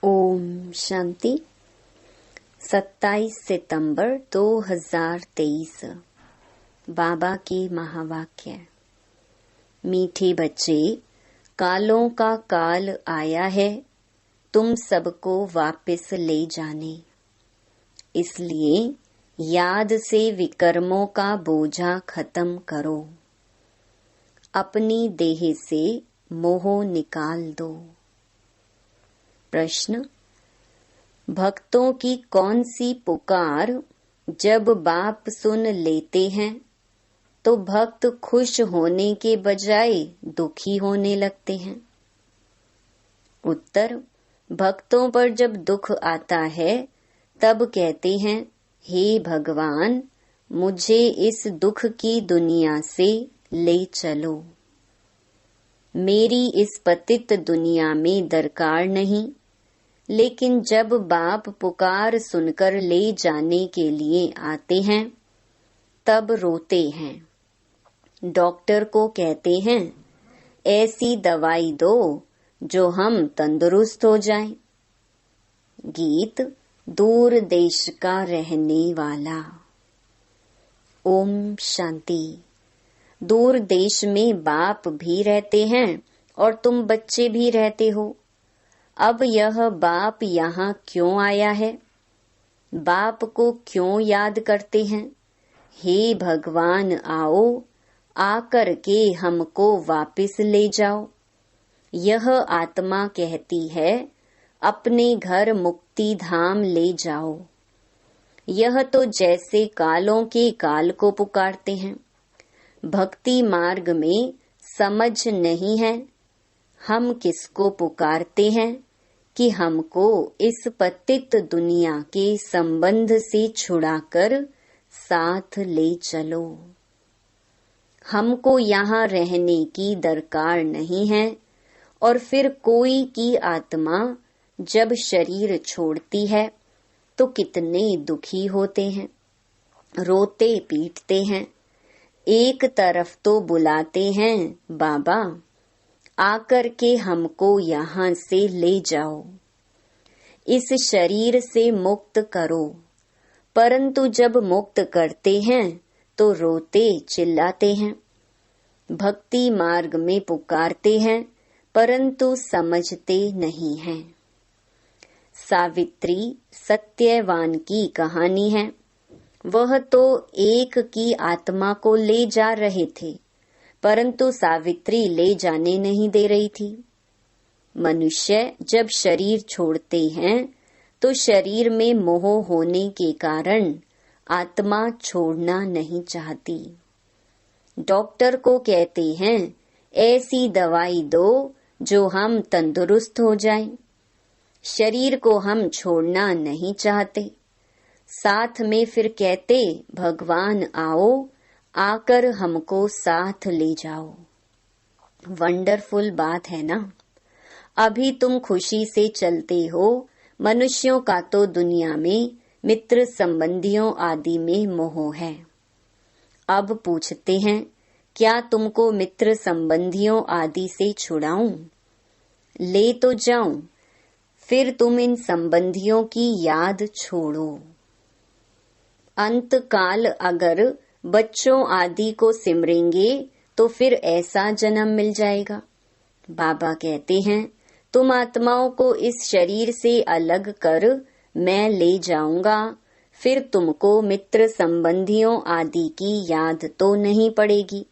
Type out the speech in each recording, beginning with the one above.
ओम शांति। 27 सितंबर 2023। बाबा के महावाक्य। मीठे बच्चे, कालों का काल आया है तुम सबको वापस ले जाने। इसलिए याद से विकर्मों का बोझा खत्म करो। अपनी देह से मोह निकाल दो। प्रश्न: भक्तों की कौन सी पुकार जब बाप सुन लेते हैं तो भक्त खुश होने के बजाय दुखी होने लगते हैं? उत्तर: भक्तों पर जब दुख आता है तब कहते हैं, हे भगवान, मुझे इस दुख की दुनिया से ले चलो। मेरी इस पतित दुनिया में दरकार नहीं। लेकिन जब बाप पुकार सुनकर ले जाने के लिए आते हैं तब रोते हैं। डॉक्टर को कहते हैं, ऐसी दवाई दो जो हम तंदुरुस्त हो जाएं। गीत दूर देश का रहने वाला। ओम शांति। दूर देश में बाप भी रहते हैं और तुम बच्चे भी रहते हो। अब यह बाप यहाँ क्यों आया है? बाप को क्यों याद करते हैं? हे भगवान, आओ, आकर के हमको वापस ले जाओ। यह आत्मा कहती है, अपने घर मुक्ति धाम ले जाओ। यह तो जैसे कालों के काल को पुकारते हैं। भक्ति मार्ग में समझ नहीं है हम किसको पुकारते हैं कि हमको इस पतित दुनिया के संबंध से छुड़ाकर साथ ले चलो। हमको यहाँ रहने की दरकार नहीं है। और फिर कोई की आत्मा जब शरीर छोड़ती है तो कितने दुखी होते हैं, रोते पीटते हैं। एक तरफ तो बुलाते हैं, बाबा आकर के हमको यहाँ से ले जाओ, इस शरीर से मुक्त करो। परंतु जब मुक्त करते हैं तो रोते चिल्लाते हैं। भक्ति मार्ग में पुकारते हैं परंतु समझते नहीं हैं। सावित्री सत्यवान की कहानी है। वह तो एक की आत्मा को ले जा रहे थे परंतु सावित्री ले जाने नहीं दे रही थी। मनुष्य जब शरीर छोड़ते हैं तो शरीर में मोह होने के कारण आत्मा छोड़ना नहीं चाहती। डॉक्टर को कहते हैं, ऐसी दवाई दो जो हम तंदुरुस्त हो जाएं। शरीर को हम छोड़ना नहीं चाहते। साथ में फिर कहते, भगवान आओ, आकर हमको साथ ले जाओ। वंडरफुल बात है ना। अभी तुम खुशी से चलते हो। मनुष्यों का तो दुनिया में मित्र संबंधियों आदि में मोह है। अब पूछते हैं, क्या तुमको मित्र संबंधियों आदि से छुड़ाऊं? ले तो जाऊं, फिर तुम इन संबंधियों की याद छोड़ो। अंत काल अगर बच्चों आदि को सिमरेंगे तो फिर ऐसा जन्म मिल जाएगा। बाबा कहते हैं, तुम आत्माओं को इस शरीर से अलग कर मैं ले जाऊंगा। फिर तुमको मित्र संबंधियों आदि की याद तो नहीं पड़ेगी।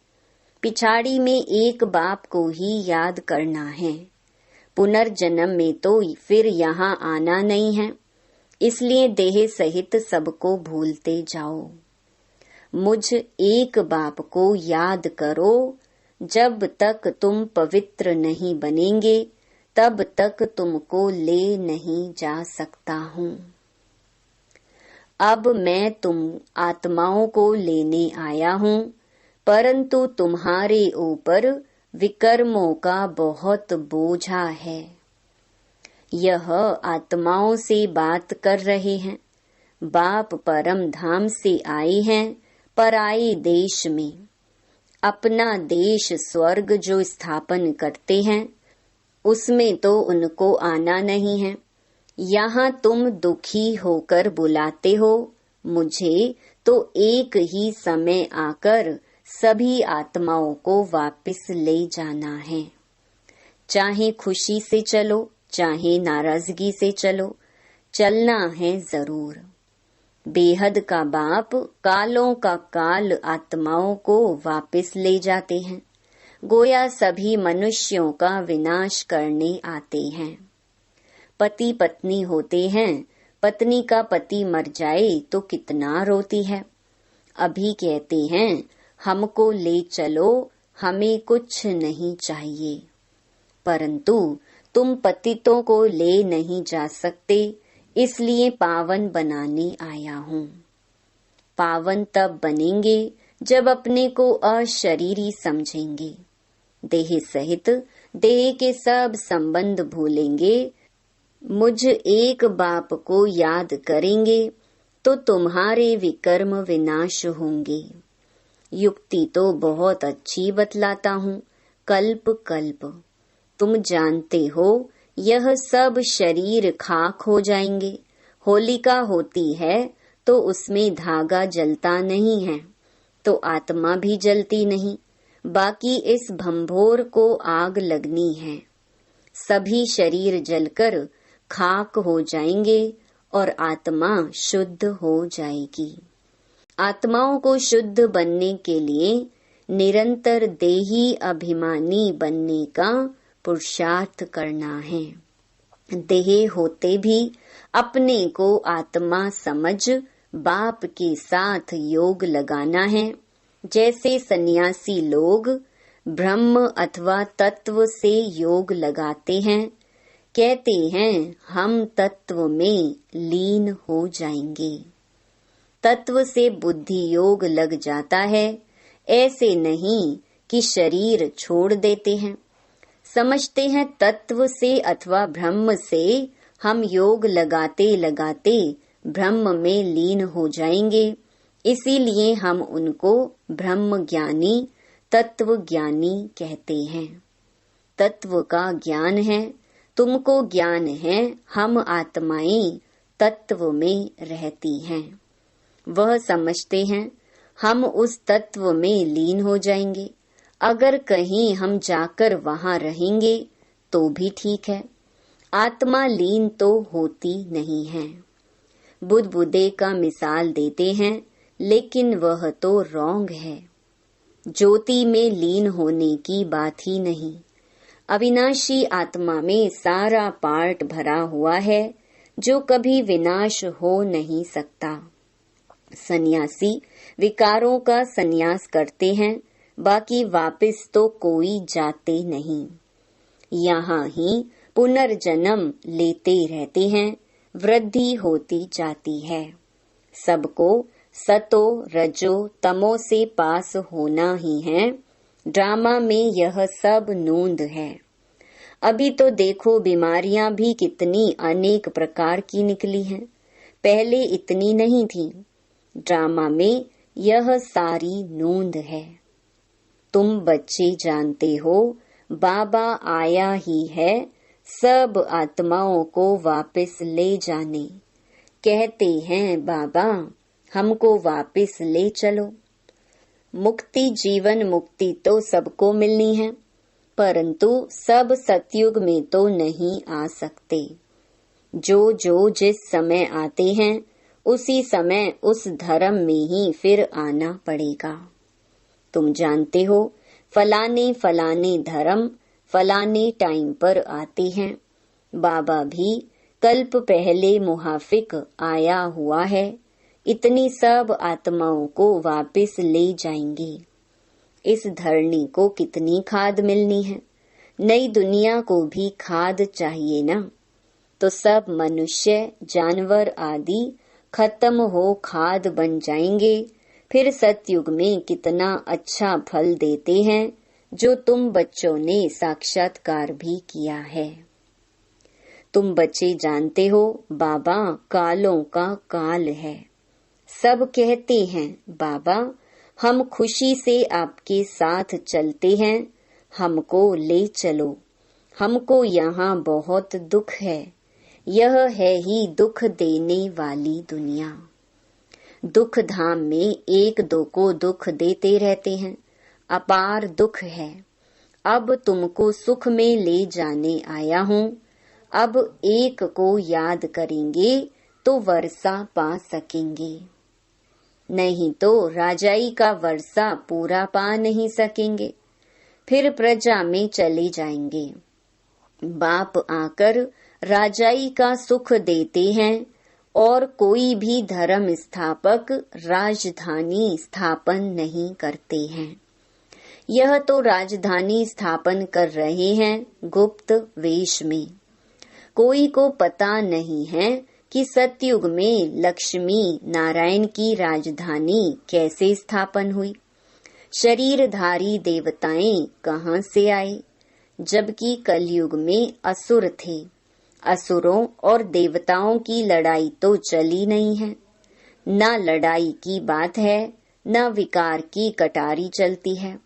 पिछाड़ी में एक बाप को ही याद करना है। पुनर्जन्म में तो फिर यहाँ आना नहीं है। इसलिए देह सहित सबको भूलते जाओ। मुझ एक बाप को याद करो। जब तक तुम पवित्र नहीं बनेंगे तब तक तुमको ले नहीं जा सकता हूँ। अब मैं तुम आत्माओं को लेने आया हूँ परंतु तुम्हारे ऊपर विकर्मों का बहुत बोझा है। यह आत्माओं से बात कर रहे हैं। बाप परम धाम से आए हैं पराये देश में। अपना देश स्वर्ग जो स्थापन करते हैं उसमें तो उनको आना नहीं है। यहाँ तुम दुखी होकर बुलाते हो मुझे, तो एक ही समय आकर सभी आत्माओं को वापस ले जाना है। चाहे खुशी से चलो, चाहे नाराजगी से चलो, चलना है जरूर। बेहद का बाप कालों का काल आत्माओं को वापस ले जाते हैं। गोया सभी मनुष्यों का विनाश करने आते हैं। पति पत्नी होते हैं, पत्नी का पति मर जाए तो कितना रोती है। अभी कहते हैं हमको ले चलो, हमें कुछ नहीं चाहिए। परंतु तुम पतितों को ले नहीं जा सकते, इसलिए पावन बनाने आया हूँ। पावन तब बनेंगे जब अपने को अशरीरी समझेंगे। देह सहित देह के सब संबंध भूलेंगे, मुझ एक बाप को याद करेंगे तो तुम्हारे विकर्म विनाश होंगे। युक्ति तो बहुत अच्छी बतलाता हूँ, कल्प कल्प। तुम जानते हो यह सब शरीर खाक हो जाएंगे। होलिका होती है तो उसमें धागा जलता नहीं है, तो आत्मा भी जलती नहीं। बाकी इस भंभोर को आग लगनी है। सभी शरीर जलकर खाक हो जाएंगे और आत्मा शुद्ध हो जाएगी। आत्माओं को शुद्ध बनने के लिए निरंतर देही अभिमानी बनने का पुरुषार्थ करना है। देह होते भी अपने को आत्मा समझ बाप के साथ योग लगाना है। जैसे सन्यासी लोग ब्रह्म अथवा तत्व से योग लगाते हैं, कहते हैं हम तत्व में लीन हो जाएंगे। तत्व से बुद्धि योग लग जाता है, ऐसे नहीं कि शरीर छोड़ देते हैं। समझते हैं तत्व से अथवा ब्रह्म से हम योग लगाते लगाते ब्रह्म में लीन हो जाएंगे, इसीलिए हम उनको ब्रह्म ज्ञानी, तत्व ज्ञानी कहते हैं। तत्व का ज्ञान है, तुमको ज्ञान है, हम आत्माएं तत्व में रहती हैं। वह समझते हैं हम उस तत्व में लीन हो जाएंगे। अगर कहीं हम जाकर वहां रहेंगे तो भी ठीक है, आत्मा लीन तो होती नहीं है। बुद्धे का मिसाल देते हैं, लेकिन वह तो रॉन्ग है। ज्योति में लीन होने की बात ही नहीं। अविनाशी आत्मा में सारा पार्ट भरा हुआ है जो कभी विनाश हो नहीं सकता। सन्यासी विकारों का सन्यास करते हैं, बाकी वापस तो कोई जाते नहीं। यहाँ ही पुनर्जन्म लेते रहते हैं, वृद्धि होती जाती है। सबको सतो रजो तमो से पास होना ही है। ड्रामा में यह सब नूंद है। अभी तो देखो बीमारियां भी कितनी अनेक प्रकार की निकली हैं, पहले इतनी नहीं थी। ड्रामा में यह सारी नूंद है। तुम बच्चे जानते हो बाबा आया ही है सब आत्माओं को वापस ले जाने। कहते हैं बाबा हमको वापस ले चलो। मुक्ति जीवन मुक्ति तो सबको मिलनी है, परंतु सब सतयुग में तो नहीं आ सकते। जो जो जिस समय आते हैं उसी समय उस धर्म में ही फिर आना पड़ेगा। तुम जानते हो फलाने फलाने धर्म फलाने टाइम पर आते हैं। बाबा भी कल्प पहले मुहाफिक आया हुआ है, इतनी सब आत्माओं को वापस ले जाएंगे। इस धरनी को कितनी खाद मिलनी है, नई दुनिया को भी खाद चाहिए ना। तो सब मनुष्य जानवर आदि खत्म हो खाद बन जाएंगे। फिर सतयुग में कितना अच्छा फल देते हैं, जो तुम बच्चों ने साक्षात्कार भी किया है। तुम बच्चे जानते हो बाबा कालों का काल है। सब कहते हैं बाबा हम खुशी से आपके साथ चलते हैं, हमको ले चलो। हमको यहाँ बहुत दुख है, यह है ही दुख देने वाली दुनिया। दुख धाम में एक दो को दुख देते रहते हैं, अपार दुख है। अब तुमको सुख में ले जाने आया हूँ। अब एक को याद करेंगे तो वर्षा पा सकेंगे, नहीं तो राजाई का वर्षा पूरा पा नहीं सकेंगे। फिर प्रजा में चले जाएंगे। बाप आकर राजाई का सुख देते हैं और कोई भी धर्म स्थापक राजधानी स्थापन नहीं करते हैं। यह तो राजधानी स्थापन कर रहे हैं गुप्त वेश में। कोई को पता नहीं है कि सतयुग में लक्ष्मी नारायण की राजधानी कैसे स्थापन हुई। शरीरधारी देवताएं कहाँ से आए, जबकि कलयुग में असुर थे। असुरों और देवताओं की लड़ाई तो चली नहीं है। न लड़ाई की बात है, न विकार की कटारी चलती है।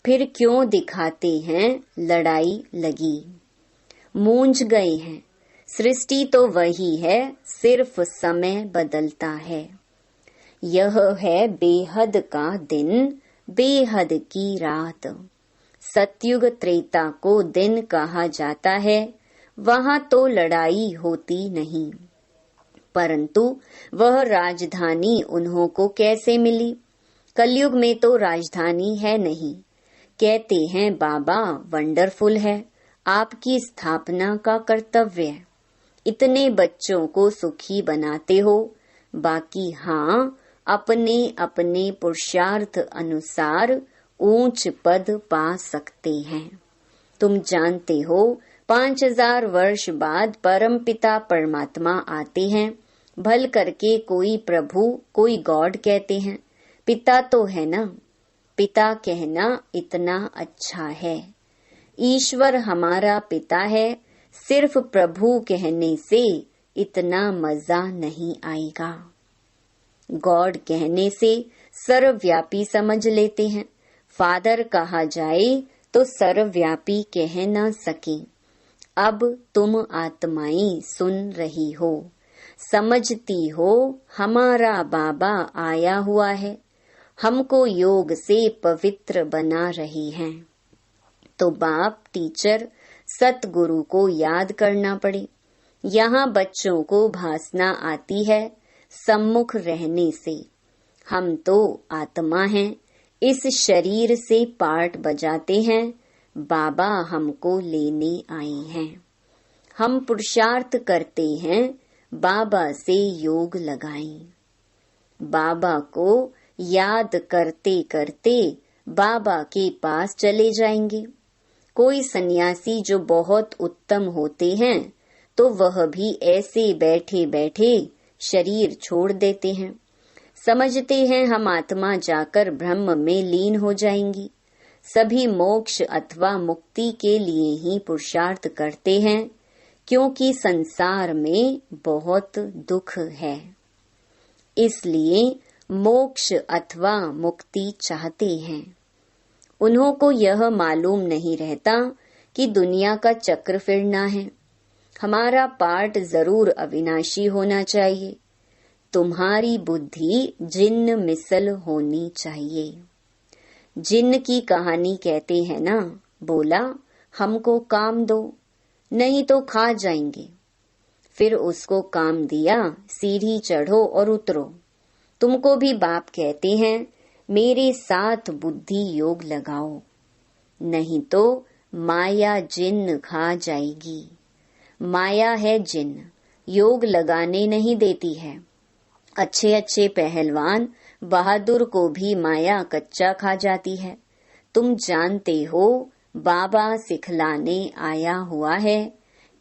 फिर क्यों दिखाते हैं लड़ाई लगी। मूंझ गए हैं। सृष्टि तो वही है, सिर्फ समय बदलता है। यह है बेहद का दिन, बेहद की रात। सतयुग त्रेता को दिन कहा जाता है। वहाँ तो लड़ाई होती नहीं, परंतु वह राजधानी उन्हों को कैसे मिली। कलयुग में तो राजधानी है नहीं। कहते हैं बाबा वंडरफुल है, आपकी स्थापना का कर्तव्य है। इतने बच्चों को सुखी बनाते हो। बाकी हाँ, अपने अपने पुरुषार्थ अनुसार ऊंच पद पा सकते हैं। तुम जानते हो 5000 वर्ष बाद परमपिता परमात्मा आते हैं। भल करके कोई प्रभु कोई गॉड कहते हैं। पिता तो है ना। पिता कहना इतना अच्छा है। ईश्वर हमारा पिता है। सिर्फ प्रभु कहने से इतना मजा नहीं आएगा। गॉड कहने से सर्वव्यापी समझ लेते हैं। फादर कहा जाए तो सर्वव्यापी कह न सके। अब तुम आत्माएं सुन रही हो, समझती हो हमारा बाबा आया हुआ है, हमको योग से पवित्र बना रही हैं। तो बाप टीचर सतगुरु को याद करना पड़े। यहाँ बच्चों को भासना आती है सम्मुख रहने से। हम तो आत्मा हैं, इस शरीर से पार्ट बजाते हैं। बाबा हमको लेने आए हैं। हम पुरुषार्थ करते हैं, बाबा से योग लगाएं। बाबा को याद करते करते बाबा के पास चले जाएंगे। कोई सन्यासी जो बहुत उत्तम होते हैं तो वह भी ऐसे बैठे बैठे शरीर छोड़ देते हैं। समझते हैं हम आत्मा जाकर ब्रह्म में लीन हो जाएंगी। सभी मोक्ष अथवा मुक्ति के लिए ही पुरुषार्थ करते हैं, क्योंकि संसार में बहुत दुख है। इसलिए मोक्ष अथवा मुक्ति चाहते हैं। उन्हों को यह मालूम नहीं रहता कि दुनिया का चक्र फिरना है। हमारा पार्ट जरूर अविनाशी होना चाहिए। तुम्हारी बुद्धि जिन्न मिसल होनी चाहिए। जिन्न की कहानी कहते हैं ना, बोला हमको काम दो नहीं तो खा जाएंगे। फिर उसको काम दिया, सीढ़ी चढ़ो और उतरो। तुमको भी बाप कहते हैं मेरे साथ बुद्धि योग लगाओ, नहीं तो माया जिन्न खा जाएगी। माया है जिन्न, योग लगाने नहीं देती है। अच्छे अच्छे पहलवान बहादुर को भी माया कच्चा खा जाती है। तुम जानते हो बाबा सिखलाने आया हुआ है।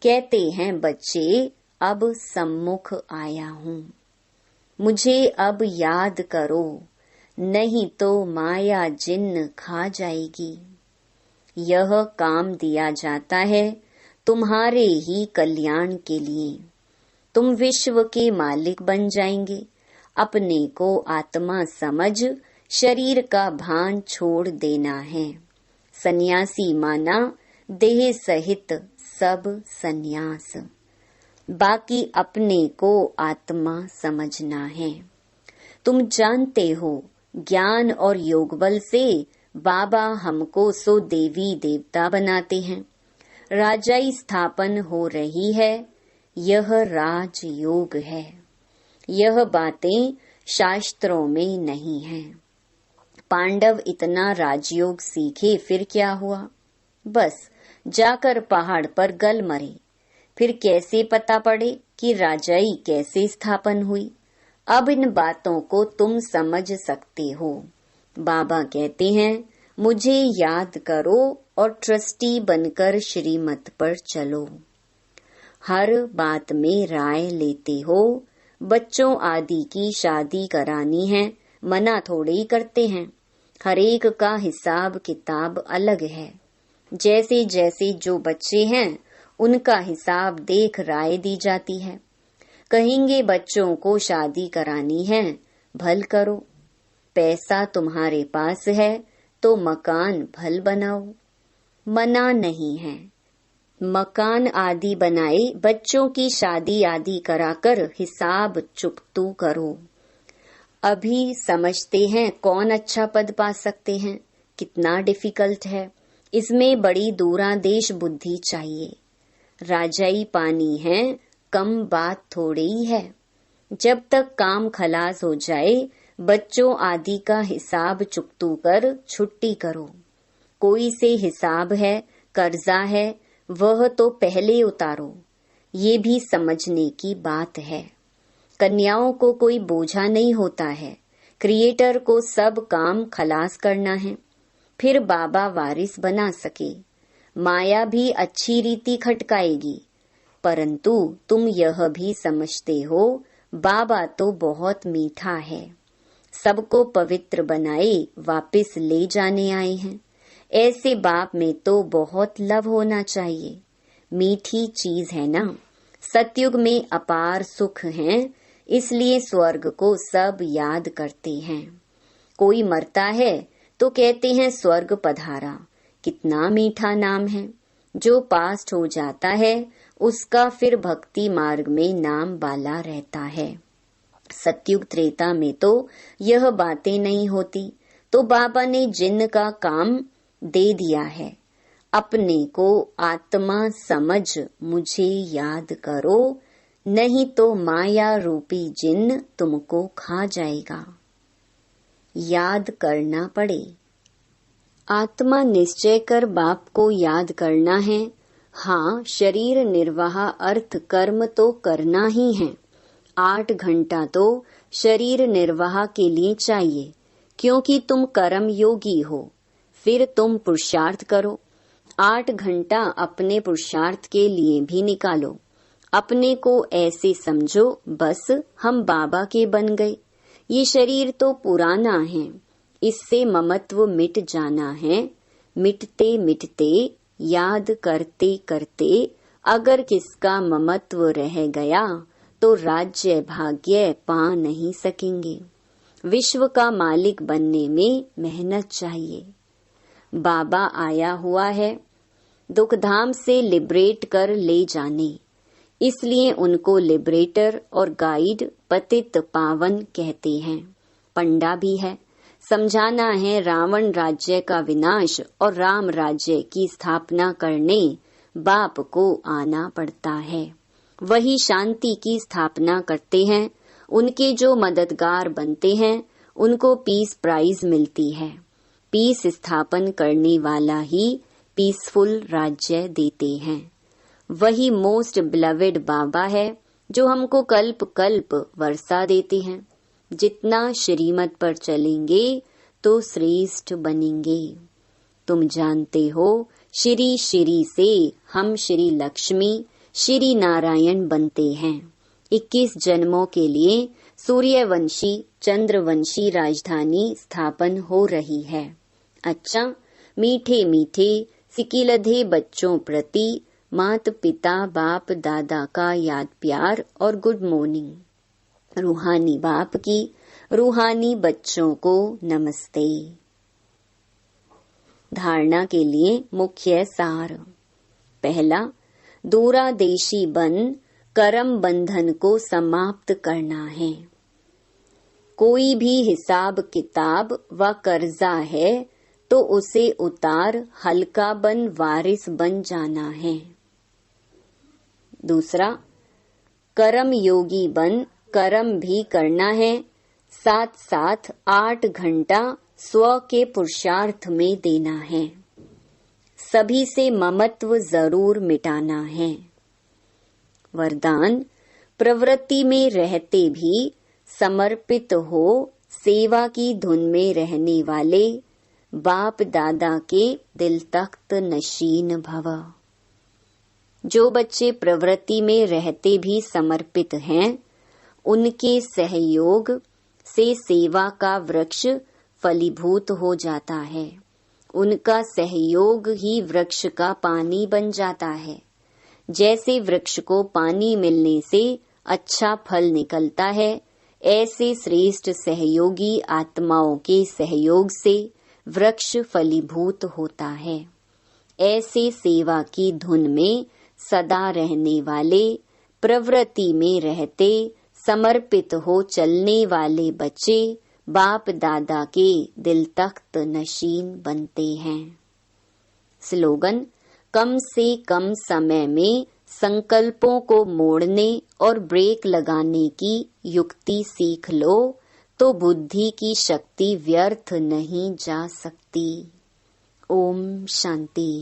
कहते हैं बच्चे अब सम्मुख आया हूँ, मुझे अब याद करो, नहीं तो माया जिन्न खा जाएगी। यह काम दिया जाता है तुम्हारे ही कल्याण के लिए। तुम विश्व के मालिक बन जाएंगे। अपने को आत्मा समझ शरीर का भान छोड़ देना है। सन्यासी माना देह सहित सब सन्यास। बाकी अपने को आत्मा समझना है। तुम जानते हो ज्ञान और योग बल से बाबा हमको सो देवी देवता बनाते हैं। राजाई स्थापन हो रही है, यह राजयोग है। यह बातें शास्त्रों में नहीं है। पांडव इतना राजयोग सीखे फिर क्या हुआ? बस जाकर पहाड़ पर गल मरे। फिर कैसे पता पड़े कि राजाई कैसे स्थापन हुई? अब इन बातों को तुम समझ सकते हो। बाबा कहते हैं मुझे याद करो और ट्रस्टी बनकर श्रीमत पर चलो। हर बात में राय लेते हो। बच्चों आदि की शादी करानी है, मना थोड़े ही करते हैं। हर एक का हिसाब किताब अलग है। जैसे जैसे जो बच्चे हैं उनका हिसाब देख राय दी जाती है। कहेंगे बच्चों को शादी करानी है, भल करो। पैसा तुम्हारे पास है तो मकान भल बनाओ, मना नहीं है। मकान आदि बनाए, बच्चों की शादी आदि कराकर हिसाब चुकतू करो। अभी समझते हैं कौन अच्छा पद पा सकते हैं, कितना डिफिकल्ट है। इसमें बड़ी दूरांदेश बुद्धि चाहिए। राजाई पानी है, कम बात थोड़ी है। जब तक काम खलास हो जाए, बच्चों आदि का हिसाब चुकतू कर छुट्टी करो। कोई से हिसाब है, कर्जा है, वह तो पहले उतारो। ये भी समझने की बात है। कन्याओं को कोई बोझा नहीं होता है। क्रिएटर को सब काम खलास करना है, फिर बाबा वारिस बना सके। माया भी अच्छी रीति खटकाएगी, परंतु तुम यह भी समझते हो बाबा तो बहुत मीठा है। सबको पवित्र बनाए वापस ले जाने आए हैं। ऐसे बाप में तो बहुत लव होना चाहिए। मीठी चीज है ना। सतयुग में अपार सुख है, इसलिए स्वर्ग को सब याद करते हैं। कोई मरता है तो कहते हैं स्वर्ग पधारा। कितना मीठा नाम है। जो पास्ट हो जाता है उसका फिर भक्ति मार्ग में नाम बाला रहता है। सतयुग त्रेता में तो यह बातें नहीं होती, तो बाबा ने जिन का काम दे दिया है। अपने को आत्मा समझ मुझे याद करो, नहीं तो माया रूपी जिन तुमको खा जाएगा। याद करना पड़े। आत्मा निश्चय कर बाप को याद करना है। हाँ, शरीर निर्वाह अर्थ कर्म तो करना ही है। 8 घंटा तो शरीर निर्वाह के लिए चाहिए, क्योंकि तुम कर्म योगी हो। फिर तुम पुरुषार्थ करो। 8 घंटा अपने पुरुषार्थ के लिए भी निकालो। अपने को ऐसे समझो बस हम बाबा के बन गए। ये शरीर तो पुराना है, इससे ममत्व मिट जाना है। मिटते मिटते याद करते करते अगर किसका ममत्व रह गया तो राज्य भाग्य पा नहीं सकेंगे। विश्व का मालिक बनने में मेहनत चाहिए। बाबा आया हुआ है दुखधाम से लिबरेट कर ले जाने, इसलिए उनको लिबरेटर और गाइड पतित पावन कहते हैं। पंडा भी है। समझाना है रावण राज्य का विनाश और राम राज्य की स्थापना करने बाप को आना पड़ता है। वही शांति की स्थापना करते हैं। उनके जो मददगार बनते हैं उनको पीस प्राइज मिलती है। पीस स्थापन करने वाला ही पीसफुल राज्य देते हैं। वही मोस्ट बिलवेड बाबा है जो हमको कल्प कल्प वर्षा देते हैं। जितना श्रीमत पर चलेंगे तो श्रेष्ठ बनेंगे। तुम जानते हो श्री श्री से हम श्री लक्ष्मी श्री नारायण बनते हैं। 21 जन्मों के लिए सूर्यवंशी चंद्रवंशी राजधानी स्थापन हो रही है। अच्छा, मीठे मीठे सिकिलधे बच्चों प्रति मात पिता बाप दादा का याद प्यार और गुड मॉर्निंग। रूहानी बाप की रूहानी बच्चों को नमस्ते। धारणा के लिए मुख्य सार। पहला, दूरादेशी बन कर्म बंधन को समाप्त करना है। कोई भी हिसाब किताब व कर्जा है तो उसे उतार हल्का बन वारिस बन जाना है। दूसरा, कर्म योगी बन कर्म भी करना है, साथ साथ 8 घंटा स्व के पुरुषार्थ में देना है। सभी से ममत्व जरूर मिटाना है। वरदान, प्रवृत्ति में रहते भी समर्पित हो सेवा की धुन में रहने वाले बाप दादा के दिल तख्त नशीन भव। जो बच्चे प्रवृत्ति में रहते भी समर्पित हैं, उनके सहयोग से सेवा का वृक्ष फलीभूत हो जाता है। उनका सहयोग ही वृक्ष का पानी बन जाता है। जैसे वृक्ष को पानी मिलने से अच्छा फल निकलता है, ऐसे श्रेष्ठ सहयोगी आत्माओं के सहयोग से वृक्ष फलीभूत होता है। ऐसे सेवा की धुन में सदा रहने वाले, प्रवृत्ति में रहते समर्पित हो चलने वाले बच्चे बाप दादा के दिल तख्त नशीन बनते हैं। स्लोगन, कम से कम समय में संकल्पों को मोड़ने और ब्रेक लगाने की युक्ति सीख लो तो बुद्धि की शक्ति व्यर्थ नहीं जा सकती। ओम शांति।